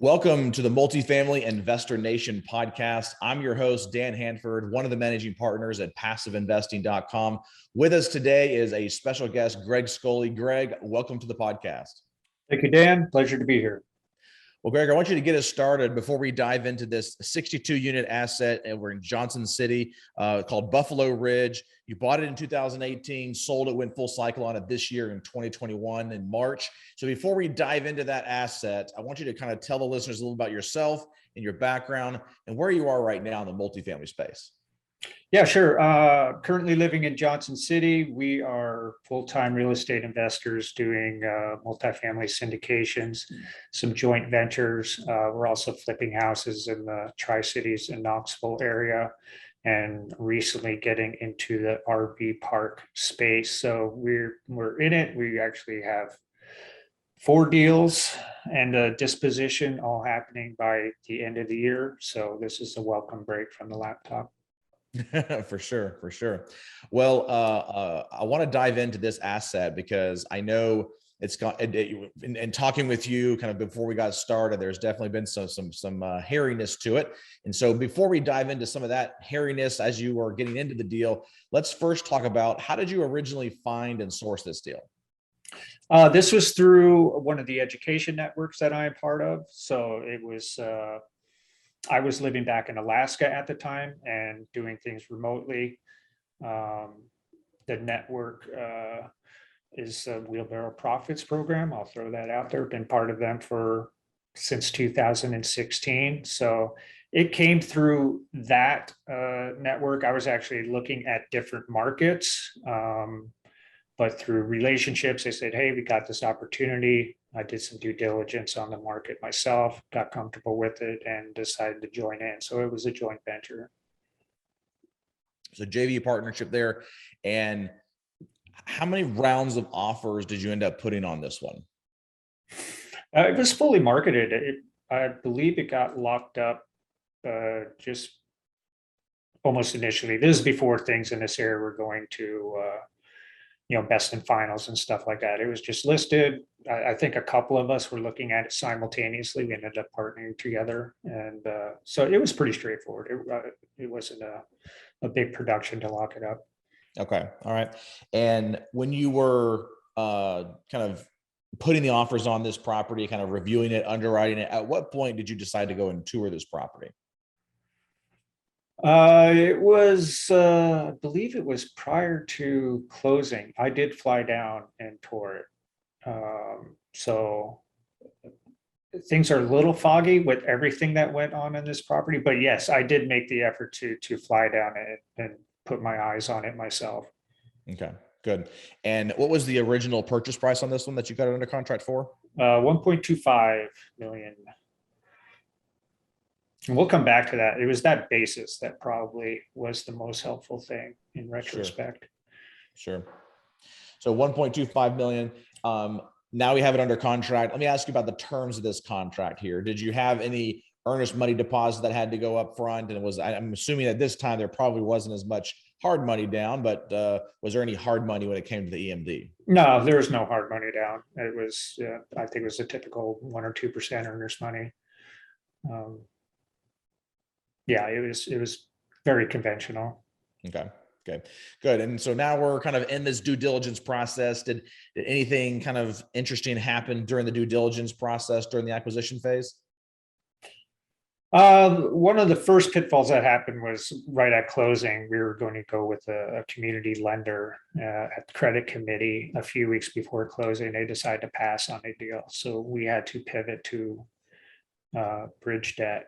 Welcome to the Multifamily Investor Nation podcast. I'm your host, Dan Handford, one of the managing partners at PassiveInvesting.com. With us today is a special guest, Greg Scully. Greg, welcome to the podcast. Thank you, Dan. Pleasure to be here. Well, Greg, I want you to get us started before we dive into this 62-unit asset over in Johnson City called Buffalo Ridge. You bought it in 2018, sold it, went full cycle on it this year in 2021 in March. So before we dive into that asset, I want you to kind of tell the listeners a little about yourself and your background and where you are right now in the multifamily space. Yeah, sure. Currently living in Johnson City. We are full-time real estate investors doing multifamily syndications, some joint ventures. We're also flipping houses in the Tri-Cities and Knoxville area, and recently getting into the RV park space. So we're in it. We actually have 4 deals and a disposition all happening by the end of the year. So this is a welcome break from the laptop. For sure. Well, I want to dive into this asset because I know it's got, and talking with you kind of before we got started, there's definitely been some hairiness to it. And so before we dive into some of that hairiness as you were getting into the deal, let's first talk about how did you originally find and source this deal? This was through one of the education networks that I am part of. So it was, I was living back in Alaska at the time and doing things remotely. The network is a Wheelbarrow Profits program. I'll throw that out there. Been part of them since 2016. So it came through that network. I was actually looking at different markets, but through relationships, they said, "Hey, we got this opportunity." I did some due diligence on the market myself, got comfortable with it, and decided to join in. So it was a joint venture. So JV partnership there. And how many rounds of offers did you end up putting on this one? It was fully marketed. I believe it got locked up just almost initially. This is before things in this area were going to best in finals and stuff like that. It was just listed. I think a couple of us were looking at it simultaneously. We ended up partnering together. And so it was pretty straightforward. It wasn't a big production to lock it up. Okay. All right. And when you were kind of putting the offers on this property, kind of reviewing it, underwriting it, at what point did you decide to go and tour this property? It was, I believe it was prior to closing. I did fly down and tour it. So things are a little foggy with everything that went on in this property, but yes, I did make the effort to fly down and put my eyes on it myself. Okay, good. And what was the original purchase price on this one that you got it under contract for? 1.25 million. And we'll come back to that. It was that basis that probably was the most helpful thing in retrospect. Sure. So 1.25 million. Now we have it under contract. Let me ask you about the terms of this contract here. Did you have any earnest money deposit that had to go up front? And I'm assuming at this time there probably wasn't as much hard money down, but was there any hard money when it came to the EMD? No, there was no hard money down. It was, I think it was a typical 1 or 2% earnest money. Yeah, it was very conventional. Okay. Good. And so now we're kind of in this due diligence process. Did anything kind of interesting happen during the due diligence process during the acquisition phase? One of the first pitfalls that happened was right at closing. We were going to go with a community lender at the credit committee a few weeks before closing. They decided to pass on a deal. So we had to pivot to bridge debt.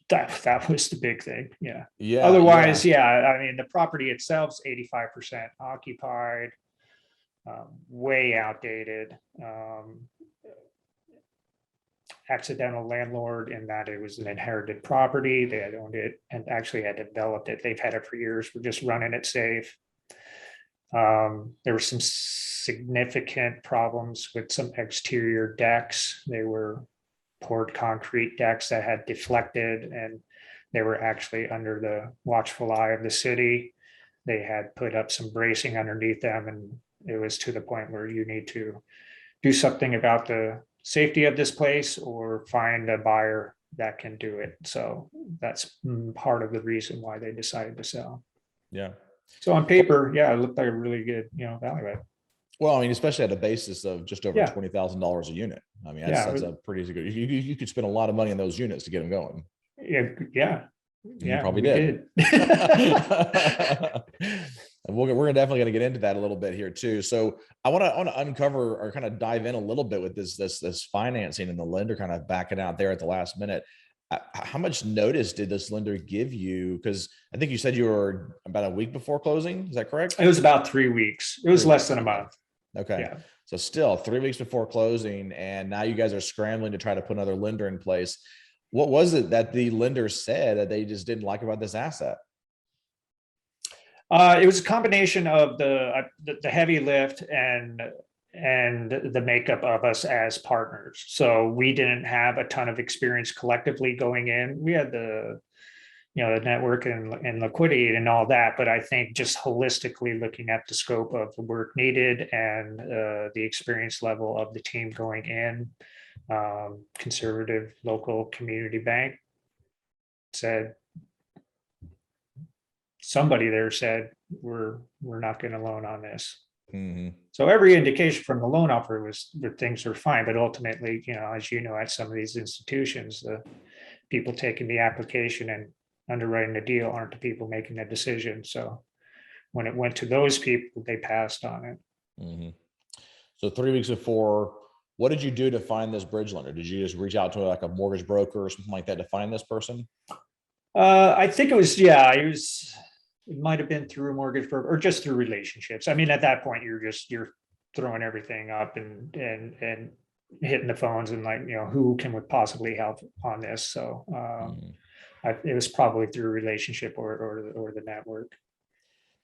That was the big thing. Yeah. Otherwise, I mean, the property itself is 85% occupied, way outdated, accidental landlord in that it was an inherited property. They had owned it and actually had developed it. They've had it for years. We're just running it safe. There were some significant problems with some exterior decks. They were poured concrete decks that had deflected, and they were actually under the watchful eye of the city. They had put up some bracing underneath them, and it was to the point where you need to do something about the safety of this place or find a buyer that can do it. So that's part of the reason why they decided to sell. Yeah. So on paper, yeah, it looked like a really good, value add. Well, I mean, especially at a basis of just over Yeah. $20,000 a unit. I mean, Yeah. that's a pretty good. You could spend a lot of money on those units to get them going. Yeah. Yeah. And you Yeah. probably We did. did. And we're definitely going to get into that a little bit here too. So I want to uncover or kind of dive in a little bit with this financing and the lender kind of backing out there at the last minute. How much notice did this lender give you? Because I think you said you were about a week before closing. Is that correct? It was about 3 weeks. It was less than a month. Okay. Yeah. So still 3 weeks before closing, and now you guys are scrambling to try to put another lender in place. What was it that the lender said that they just didn't like about this asset? It was a combination of the heavy lift and the makeup of us as partners. So we didn't have a ton of experience collectively going in. We had the network and liquidity and all that, but I think just holistically looking at the scope of the work needed and the experience level of the team going in, conservative local community bank said, somebody there said, we're not going to loan on this. Mm-hmm. So every indication from the loan offer was that things are fine, but ultimately, as you know, at some of these institutions, the people taking the application and underwriting the deal aren't the people making the decision. So when it went to those people, they passed on it. Mm-hmm. So 3 weeks before, what did you do to find this bridge lender? Did you just reach out to like a mortgage broker or something like that to find this person? I think it was, it might have been through a mortgage broker or just through relationships. I mean, at that point, you're throwing everything up and hitting the phones and like, who can would possibly help on this. So it was probably through a relationship or the network.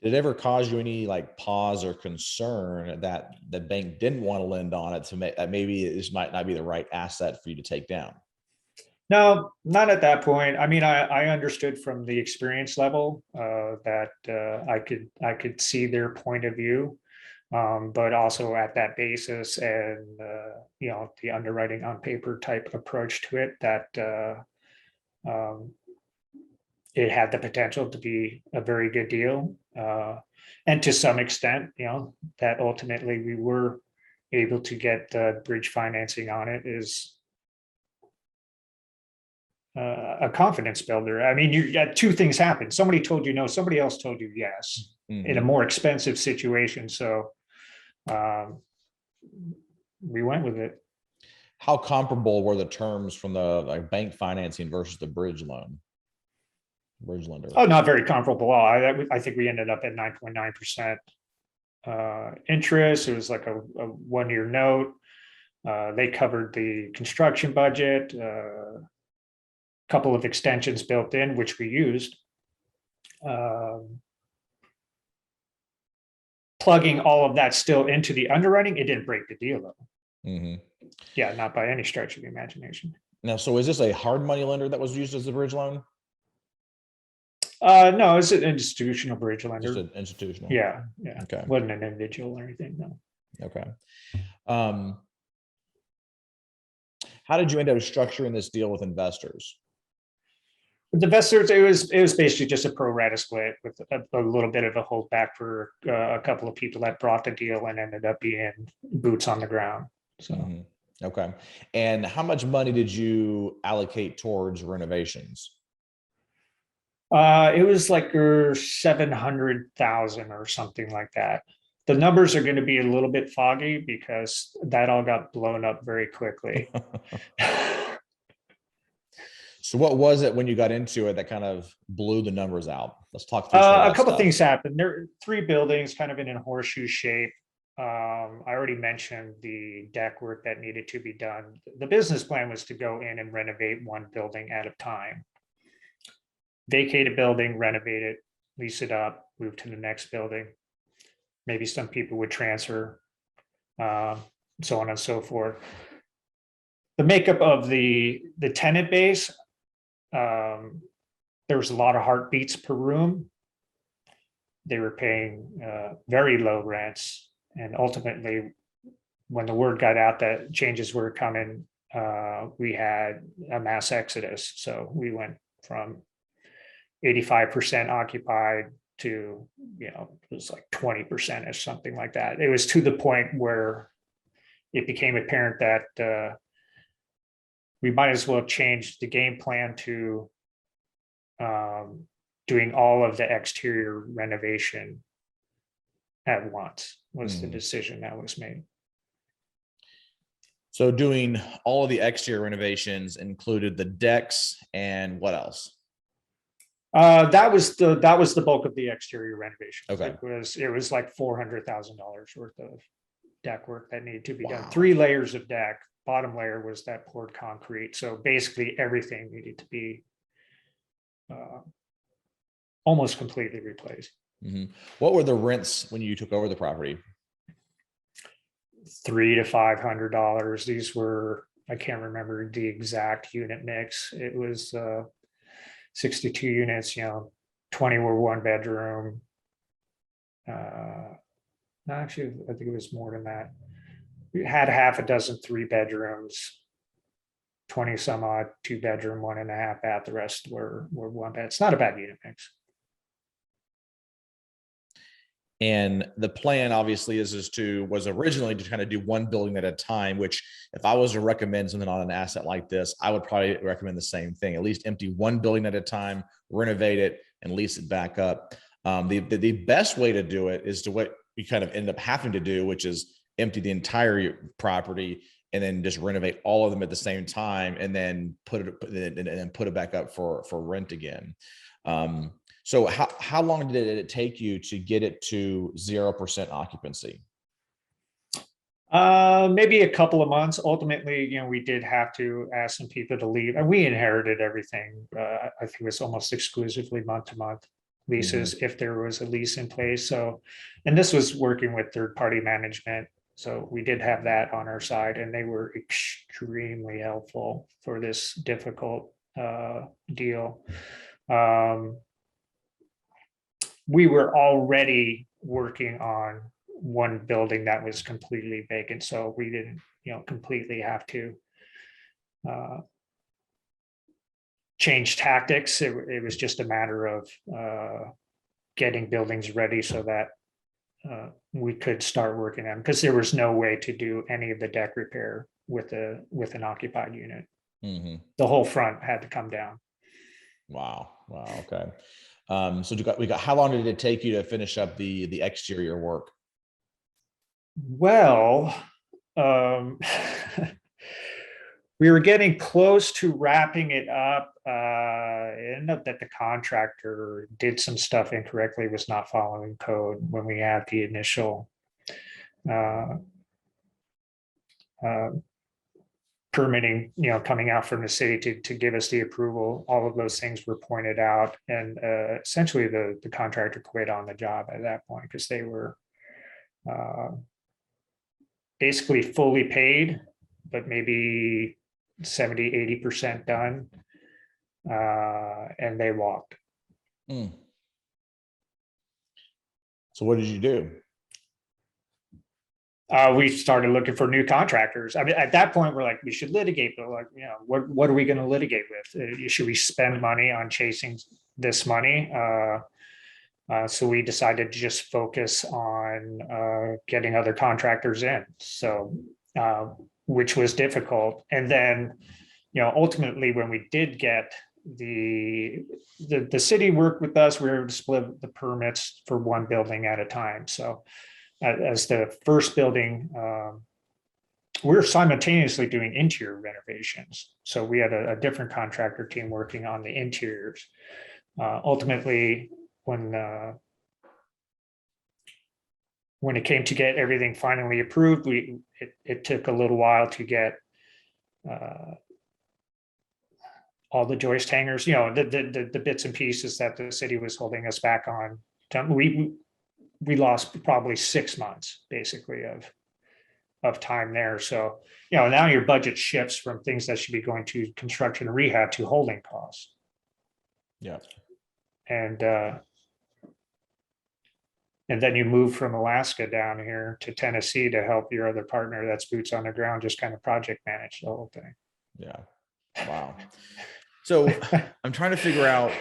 Did it ever cause you any like pause or concern that the bank didn't want to lend on it to make that maybe this might not be the right asset for you to take down? No, not at that point. I mean, I understood from the experience level that I could see their point of view, but also at that basis and the underwriting on paper type approach to it, that it had the potential to be a very good deal, and to some extent, that ultimately we were able to get bridge financing on it is a confidence builder. I mean, you got two things happen. Somebody told you no, somebody else told you yes, in a more expensive situation. So we went with it. How comparable were the terms from the like bank financing versus the bridge lender? Oh, not very comparable. I think we ended up at 9.9% interest. It was like a 1-year note. They covered the construction budget, couple of extensions built in, which we used. Plugging all of that still into the underwriting, it didn't break the deal though. Mm-hmm. Yeah, not by any stretch of the imagination. Now, so is this a hard money lender that was used as a bridge loan? No, it's an institutional bridge lender. Just an institutional. Yeah. Okay. Wasn't an individual or anything. No. Okay. How did you end up structuring this deal with investors? With investors, it was basically just a pro rata split with a little bit of a holdback for a couple of people that brought the deal and ended up being boots on the ground. So, okay. And how much money did you allocate towards renovations? It was like 700,000 or something like that. The numbers are going to be a little bit foggy because that all got blown up very quickly. So what was it when you got into it that kind of blew the numbers out? Let's talk through a couple of things happened. There are 3 buildings kind of in a horseshoe shape. I already mentioned the deck work that needed to be done. The business plan was to go in and renovate one building at a time. Vacate a building, renovate it, lease it up, move to the next building. Maybe some people would transfer, so on and so forth. The makeup of the tenant base, there was a lot of heartbeats per room. They were paying very low rents, and ultimately when the word got out that changes were coming, we had a mass exodus. So we went from 85% occupied to, it was like 20% or something like that. It was to the point where it became apparent that we might as well change the game plan to doing all of the exterior renovation at once was the decision that was made. So doing all of the exterior renovations included the decks and what else? That was the bulk of the exterior renovation. Okay. It was like $400,000 worth of deck work that needed to be done. Wow. 3 layers of deck. Bottom layer was that poured concrete. So basically everything needed to be almost completely replaced. What were the rents when you took over the property? $300 to $500. These were, I can't remember the exact unit mix. It was 62 units, 20 were 1 bedroom. Actually, I think it was more than that. We had half a dozen 3 bedrooms, 20 some odd 2 bedroom, 1.5 bath. The rest were 1 bed. It's not a bad unit mix. And the plan obviously was originally to kind of do 1 building at a time, which if I was to recommend something on an asset like this, I would probably recommend the same thing, at least empty 1 building at a time, renovate it and lease it back up. The best way to do it is to what you kind of end up having to do, which is empty the entire property and then just renovate all of them at the same time and then put it back up for rent again. So how long did it take you to get it to 0% occupancy? Maybe a couple of months. Ultimately, we did have to ask some people to leave, and we inherited everything. I think it was almost exclusively month-to-month leases if there was a lease in place. So, and this was working with third-party management. So we did have that on our side, and they were extremely helpful for this difficult deal. We were already working on 1 building that was completely vacant, so we didn't, completely have to change tactics. It was just a matter of getting buildings ready so that we could start working on them, because there was no way to do any of the deck repair with an occupied unit. The whole front had to come down. Wow. Okay. So how long did it take you to finish up the exterior work? Well, we were getting close to wrapping it up. It ended up that the contractor did some stuff incorrectly, was not following code when we had the initial permitting, coming out from the city to give us the approval. All of those things were pointed out, and essentially the contractor quit on the job at that point because they were basically fully paid, but maybe 70-80% done, and they walked. So what did you do? We started looking for new contractors. I mean, at that point, we're like, we should litigate, but like, what are we going to litigate with? Should we spend money on chasing this money? So we decided to just focus on getting other contractors in. So, which was difficult. And then, ultimately, when we did get the city worked with us, we were able to split the permits for 1 building at a time. So as the first building, we're simultaneously doing interior renovations. So we had a different contractor team working on the interiors. Ultimately, when it came to get everything finally approved, it took a little while to get all the joist hangers, the bits and pieces that the city was holding us back on. We lost probably 6 months basically of time there. So, now your budget shifts from things that should be going to construction and rehab to holding costs. Yeah. And And then you move from Alaska down here to Tennessee to help your other partner that's boots on the ground, just kind of project manage the whole thing. Yeah. Wow. So I'm trying to figure out,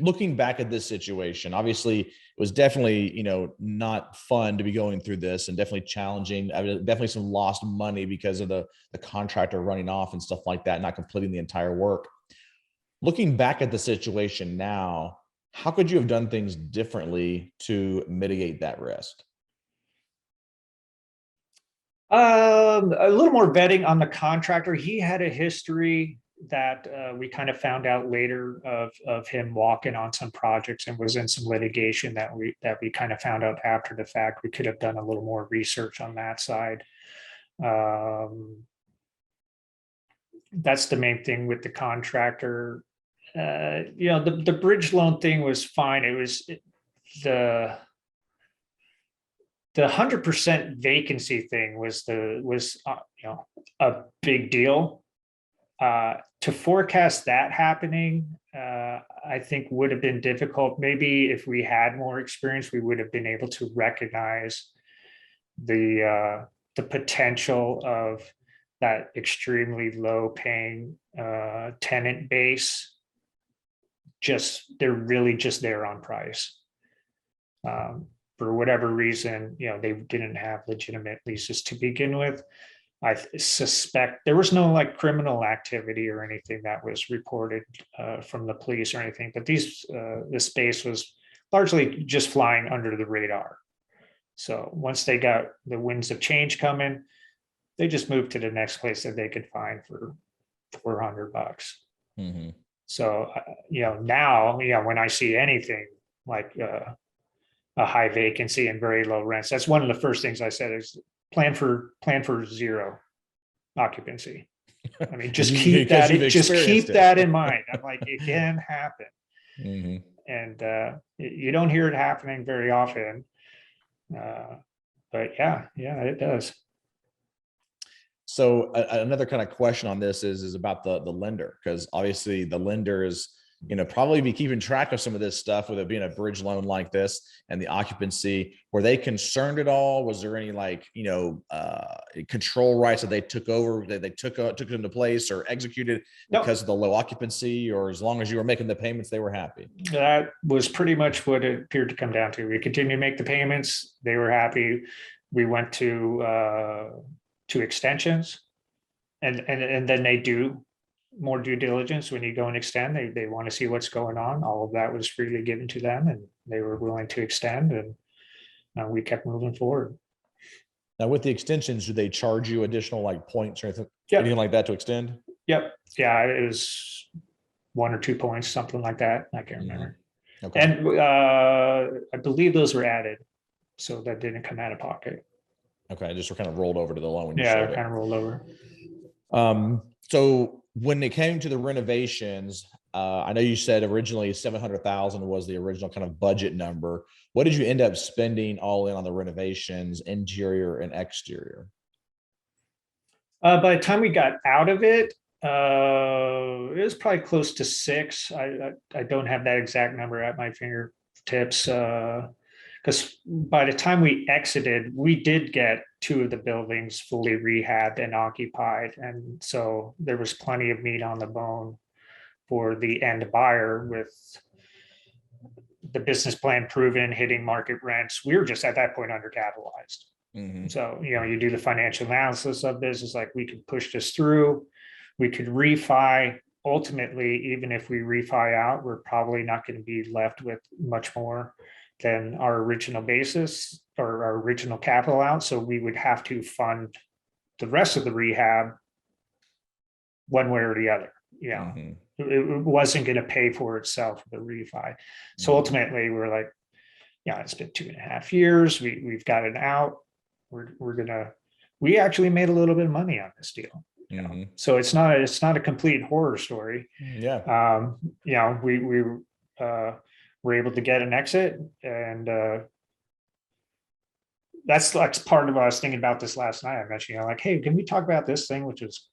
looking back at this situation, obviously it was definitely, not fun to be going through this, and definitely challenging. I mean, definitely some lost money because of the contractor running off and stuff like that, not completing the entire work. Looking back at the situation now, how could you have done things differently to mitigate that risk? A little more vetting on the contractor. He had a history that we kind of found out later of him walking on some projects, and was in some litigation that we kind of found out after the fact. We could have done a little more research on that side. That's the main thing with the contractor. The bridge loan thing was fine. It was the 100% vacancy thing was a big deal. To forecast that happening, I think would have been difficult. Maybe if we had more experience, we would have been able to recognize the potential of that extremely low paying tenant base. They're really just there on price. For whatever reason, they didn't have legitimate leases to begin with. I suspect there was no like criminal activity or anything that was reported from the police or anything, but this space was largely just flying under the radar. So once they got the winds of change coming, they just moved to the next place that they could find for $400. Mm-hmm. So now when I see anything like a high vacancy and very low rents, that's one of the first things I said is plan for zero occupancy. I mean, just keep that in mind. I'm like, it can happen. Mm-hmm. And you don't hear it happening very often. But yeah, it does. So another kind of question on this is about the lender, because obviously the lender is, probably be keeping track of some of this stuff with it being a bridge loan like this and the occupancy. Were they concerned at all? Was there any control rights that they took over, that they took into place or executed because of the low occupancy, or as long as you were making the payments, they were happy? That was pretty much what it appeared to come down to. We continued to make the payments. They were happy. We went to extensions, and then they do more due diligence when you go and extend. They want to see what's going on. All of that was freely given to them, and they were willing to extend, and we kept moving forward. Now, with the extensions, do they charge you additional like points or anything, anything like that to extend? Yep. Yeah, it was 1 or 2 points, something like that. I can't remember. Okay. And I believe those were added, so that didn't come out of pocket. Okay, just were kind of rolled over to the loan when you Yeah, showed it. kind of rolled over. So when it came to the renovations, I know you said originally 700,000 was the original kind of budget number. What did you end up spending all in on the renovations, interior and exterior? By the time we got out of it, it was probably close to 6. I don't have that exact number at my fingertips, because by the time we exited, we did get 2 of the buildings fully rehabbed and occupied, and so there was plenty of meat on the bone for the end buyer, with the business plan proven, hitting market rents. We were just at that point undercapitalized. Mm-hmm. So, you do the financial analysis of this. It's like, we could push this through. We could refi. Ultimately, even if we refi out, we're probably not going to be left with much more than our original basis or our original capital out. So we would have to fund the rest of the rehab one way or the other. Mm-hmm. It wasn't going to pay for itself, the refi. So ultimately we're like, it's been 2.5 years. We've got it out. We actually made a little bit of money on this deal. Mm-hmm. So it's not a complete horror story. Yeah. We were able to get an exit, and that's part of what I was thinking about this last night. I mentioned, like, hey, can we talk about this thing, which is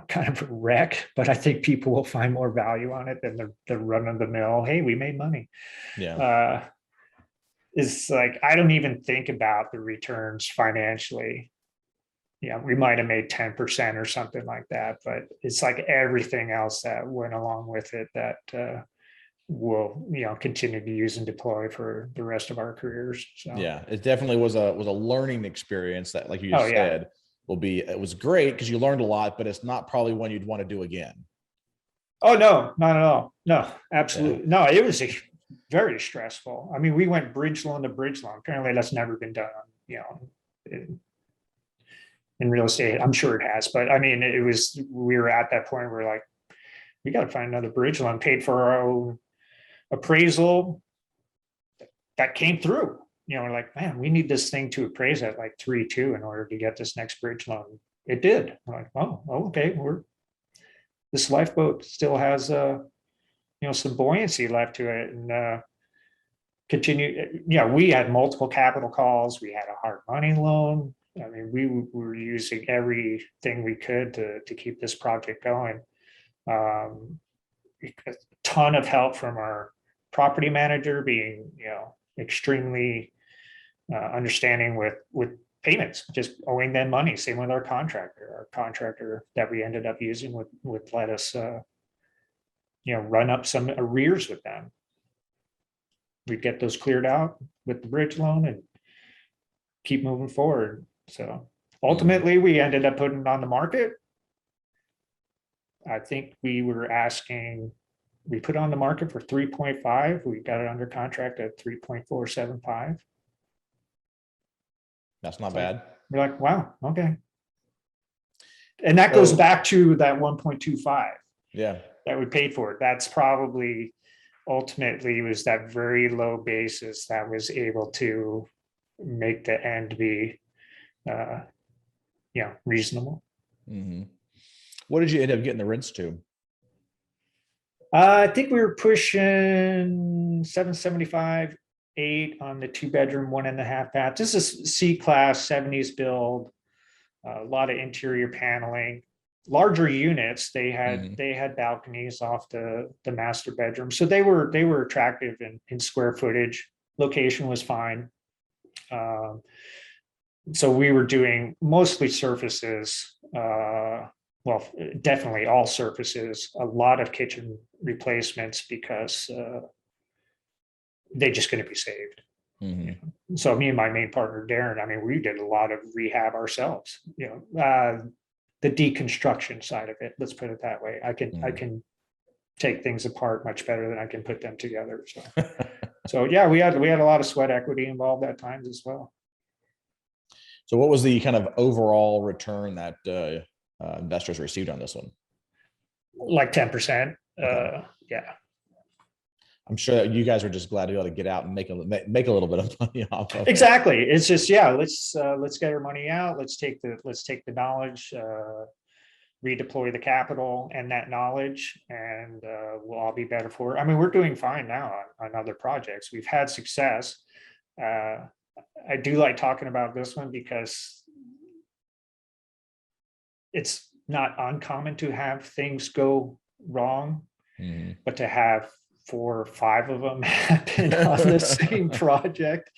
kind of a wreck, but I think people will find more value on it than the run of the mill. Hey, we made money. Yeah. It's like, I don't even think about the returns financially. Yeah, we might have made 10% or something like that, but it's like everything else that went along with it that we'll, continue to use and deploy for the rest of our careers. So, Yeah, it definitely was a learning experience that, like you oh just yeah. said, it was great because you learned a lot, but it's not probably one you'd want to do again. Oh, no, not at all. No, Yeah. absolutely. No, it was very stressful. I mean, we went bridge loan to bridge loan. Apparently that's never been done, in, in real estate. I'm sure it has, but I mean, we were at that point where like, we got to find another bridge loan, paid for our own appraisal that came through. We're like, man, we need this thing to appraise at like 3.2 in order to get this next bridge loan. It did. I'm like, oh, okay, this lifeboat still has some buoyancy left to it, and continue. We had multiple capital calls. We had a hard money loan. I mean, we were using everything we could to keep this project going. A ton of help from our property manager being, extremely understanding with payments, just owing them money. Same with our contractor. Our contractor that we ended up using would let us, run up some arrears with them. We'd get those cleared out with the bridge loan and keep moving forward. So ultimately, we ended up putting it on the market. I think we put it on the market for 3.5. We got it under contract at 3.475. That's not bad. We're like, wow, okay. And that goes back to that 1.25. Yeah. That we paid for it. That's probably ultimately was that very low basis that was able to make the end be, reasonable. Mm-hmm. What did you end up getting the rents to? I think we were pushing 775, 8 on the 2-bedroom, 1.5 bath. This is C-class, 70s build, a lot of interior paneling, larger units. They had balconies off the master bedroom, so they were attractive in square footage. Location was fine. So we were doing mostly surfaces. Well, definitely all surfaces, a lot of kitchen replacements because they're just going to be saved. Mm-hmm. So me and my main partner, Darren, I mean, we did a lot of rehab ourselves, the deconstruction side of it. Let's put it that way. I can take things apart much better than I can put them together. So yeah, we had a lot of sweat equity involved at times as well. So what was the kind of overall return that investors received on this one? Like 10%. Okay. Yeah. I'm sure that you guys are just glad to be able to get out and make a little bit of money off of it. Exactly. It's just, let's get our money out. Let's take the knowledge, redeploy the capital and that knowledge, and we'll all be better for it. I mean, we're doing fine now on other projects. We've had success. I do like talking about this one because it's not uncommon to have things go wrong, but to have 4 or 5 of them happen on the same project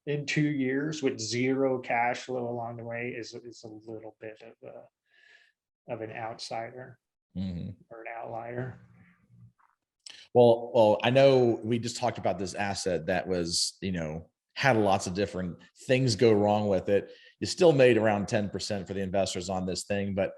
in 2 years with zero cash flow along the way is a little bit of an outsider or an outlier. Well, I know we just talked about this asset that was, had lots of different things go wrong with it. You still made around 10% for the investors on this thing, but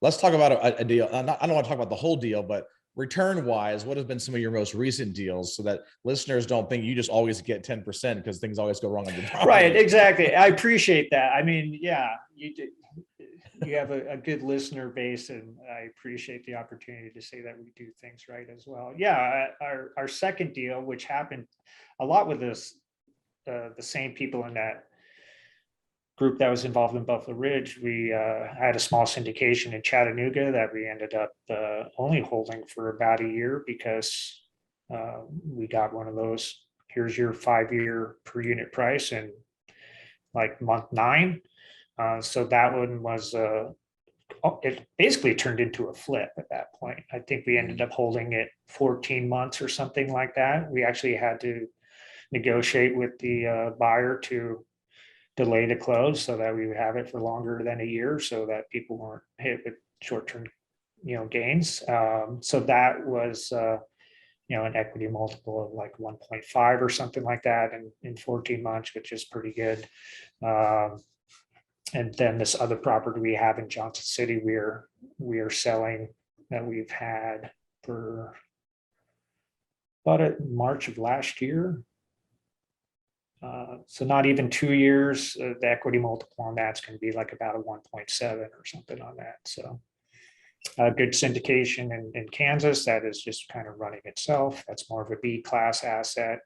let's talk about a deal. I don't want to talk about the whole deal, but return wise, what have been some of your most recent deals so that listeners don't think you just always get 10% because things always go wrong on the property? Right. Exactly. I appreciate that. I mean, yeah, you have a good listener base, and I appreciate the opportunity to say that we do things right as well. Yeah. Our second deal, which happened a lot with this, the same people in that group that was involved in Buffalo Ridge, we had a small syndication in Chattanooga that we ended up only holding for about a year because we got one of those, here's your 5-year per unit price in like month 9. So that one was, it basically turned into a flip at that point. I think we ended up holding it 14 months or something like that. We actually had to negotiate with the buyer to delay the close so that we would have it for longer than a year, so that people weren't hit with short-term, gains. So that was, an equity multiple of like 1.5 or something like that in 14 months, which is pretty good. And then this other property we have in Johnson City, we are selling, that we've had for bought it in March of last year. So not even 2 years. The equity multiple on that's going to be like about a 1.7 or something on that. So good syndication in Kansas that is just kind of running itself. That's more of a B class asset.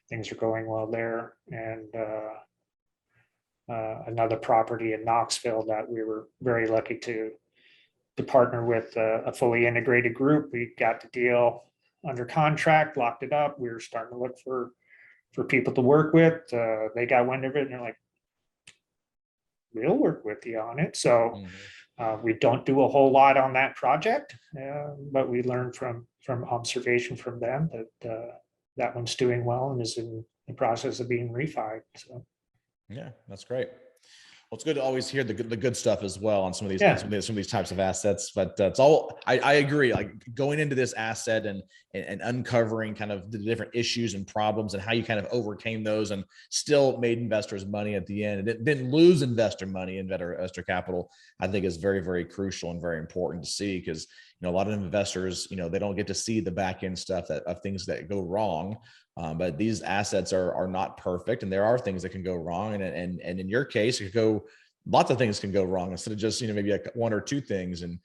Things are going well there. And another property in Knoxville that we were very lucky to partner with a fully integrated group. We got the deal under contract, locked it up. We were starting to look for people to work with. They got wind of it and they're like, we'll work with you on it. So we don't do a whole lot on that project, but we learned from observation from them that that one's doing well and is in the process of being refied. So yeah, that's great. Well, it's good to always hear the good stuff as well on some of these some of these types of assets. But it's all I agree. Like going into this asset and uncovering kind of the different issues and problems and how you kind of overcame those and still made investors money at the end and didn't lose investor money, investor capital. I think is very, very crucial and very important to see, because a lot of investors, they don't get to see the back end stuff of things that go wrong. But these assets are not perfect, and there are things that can go wrong. And in your case, lots of things can go wrong instead of just maybe like one or two things. And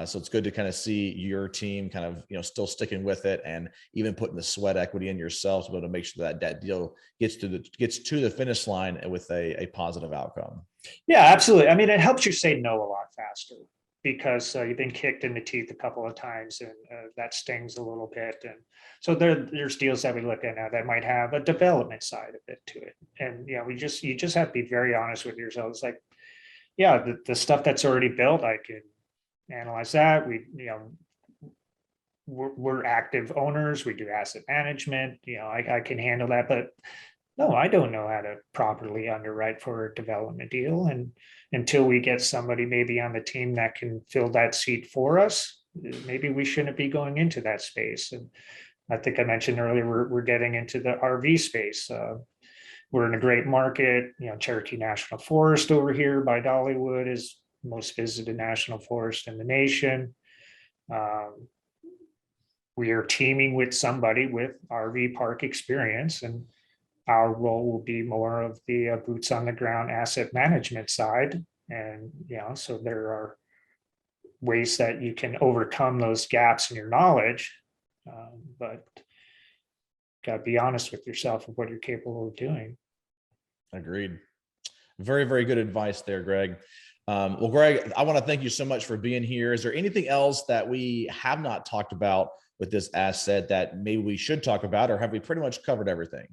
so it's good to kind of see your team kind of still sticking with it and even putting the sweat equity in yourself to be able to make sure that deal gets to the finish line with a positive outcome. Yeah, absolutely. I mean, it helps you say no a lot faster, because you've been kicked in the teeth a couple of times, and that stings a little bit. And so there's deals that we look at now that might have a development side of it to it. And you just have to be very honest with yourselves. Like, yeah, the stuff that's already built, I can analyze that. We're active owners. We do asset management. I can handle that, but no, I don't know how to properly underwrite for a development deal. And until we get somebody maybe on the team that can fill that seat for us, maybe we shouldn't be going into that space. And I think I mentioned earlier, we're getting into the RV space. We're in a great market. Cherokee National Forest over here by Dollywood is the most visited national forest in the nation. We are teaming with somebody with RV park experience, and our role will be more of the boots on the ground asset management side. And so there are ways that you can overcome those gaps in your knowledge, but got to be honest with yourself of what you're capable of doing. Agreed. Very, very good advice there, Greg. Well, Greg, I want to thank you so much for being here. Is there anything else that we have not talked about with this asset that maybe we should talk about, or have we pretty much covered everything?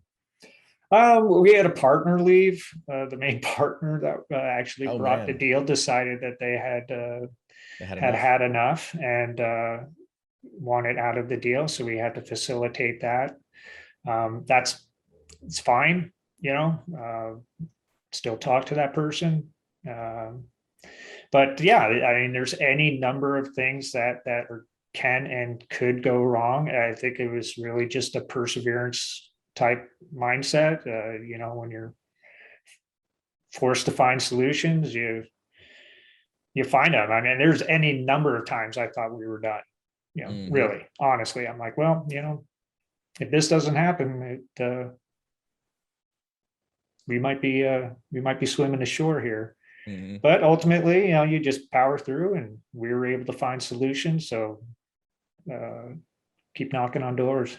We had a partner leave. The main partner that actually brought the deal decided that they had enough and wanted out of the deal. So we had to facilitate that. It's fine. Still talk to that person. But yeah, I mean, there's any number of things that can and could go wrong. I think it was really just a perseverance type mindset. When you're forced to find solutions, you find them. I mean, there's any number of times I thought we were done. Really, honestly, I'm like, well, if this doesn't happen, we might be swimming ashore here. But ultimately, you just power through, and we were able to find solutions. So keep knocking on doors.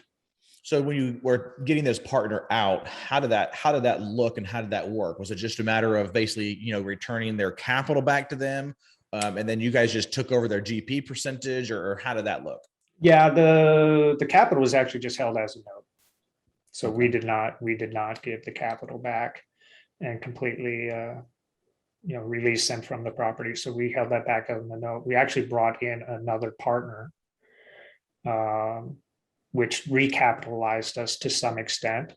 So when you were getting this partner out, how did that look and how did that work? Was it just a matter of basically, returning their capital back to them? And then you guys just took over their GP percentage, or how did that look? Yeah, the capital was actually just held as a note. So we did not give the capital back and completely release them from the property. So we held that back on the note. We actually brought in another partner, which recapitalized us to some extent.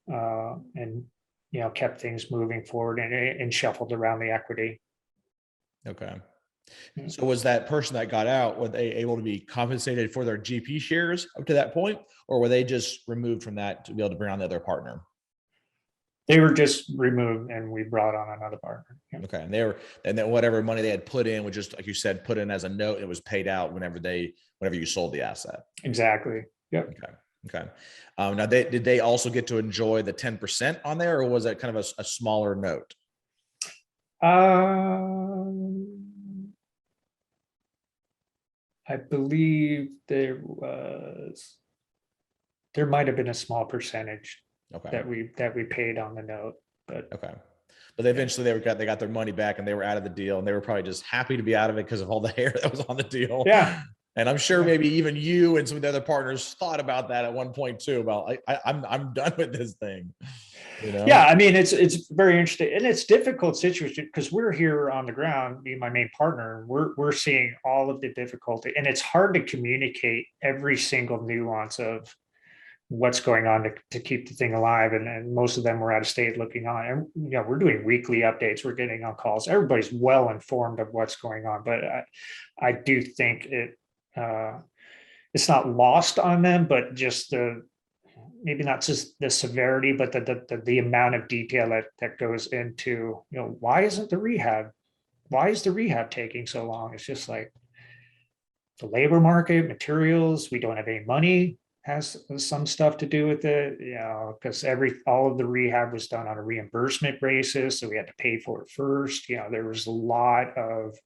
and, kept things moving forward and shuffled around the equity. Okay. Yeah. So was that person that got out, were they able to be compensated for their GP shares up to that point, or were they just removed from that to be able to bring on the other partner? They were just removed and we brought on another partner. Yeah. Okay. And then whatever money they had put in was just, like you said, put in as a note. It was paid out whenever you sold the asset. Exactly. Yep. Okay. Okay. Now did they also get to enjoy the 10% on there, or was that kind of a smaller note? I believe there might have been a small percentage Okay. that we paid on the note, but Okay. But eventually they got their money back and they were out of the deal, and they were probably just happy to be out of it because of all the hair that was on the deal. yeah. And I'm sure maybe even you and some of the other partners thought about that at one point too, about I'm done with this thing. Yeah, I mean, it's very interesting, and it's difficult situation because we're here on the ground, me and my main partner, we're seeing all of the difficulty, and it's hard to communicate every single nuance of what's going on to keep the thing alive. And most of them were out of state looking on. And we're doing weekly updates, we're getting on calls. Everybody's well informed of what's going on, but I do think it's not lost on them, but just maybe not just the severity, but the amount of detail that goes into, why is the rehab taking so long? It's just like the labor market, materials, we don't have any money, has some stuff to do with it, because all of the rehab was done on a reimbursement basis, so we had to pay for it first. There was a lot of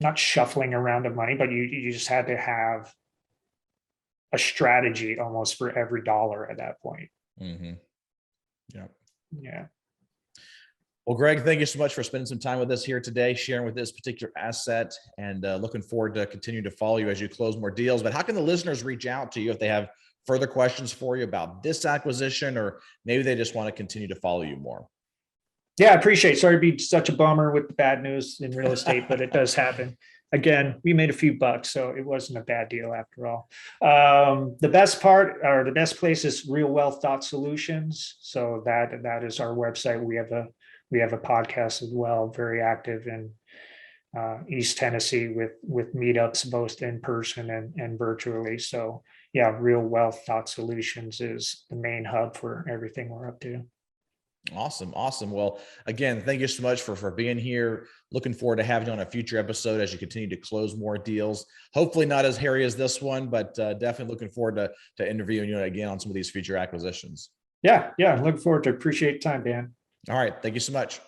not shuffling around of money, but you just had to have a strategy almost for every dollar at that point. Mm-hmm. Yeah. Yeah. Well, Greg, thank you so much for spending some time with us here today, sharing with this particular asset, and looking forward to continuing to follow you as you close more deals. But how can the listeners reach out to you if they have further questions for you about this acquisition, or maybe they just want to continue to follow you more? Yeah, I appreciate it. Sorry to be such a bummer with the bad news in real estate, but it does happen. Again, we made a few bucks, so it wasn't a bad deal after all. The best part, or the best place, is Real Wealth Solutions. So that is our website. We have a podcast as well, very active in East Tennessee with meetups both in person and virtually. So yeah, Real Wealth Solutions is the main hub for everything we're up to. Awesome. Well, again, thank you so much for being here. Looking forward to having you on a future episode as you continue to close more deals. Hopefully not as hairy as this one, but definitely looking forward to interviewing you again on some of these future acquisitions. Yeah. Looking forward to it. Appreciate your time, Dan. All right. Thank you so much.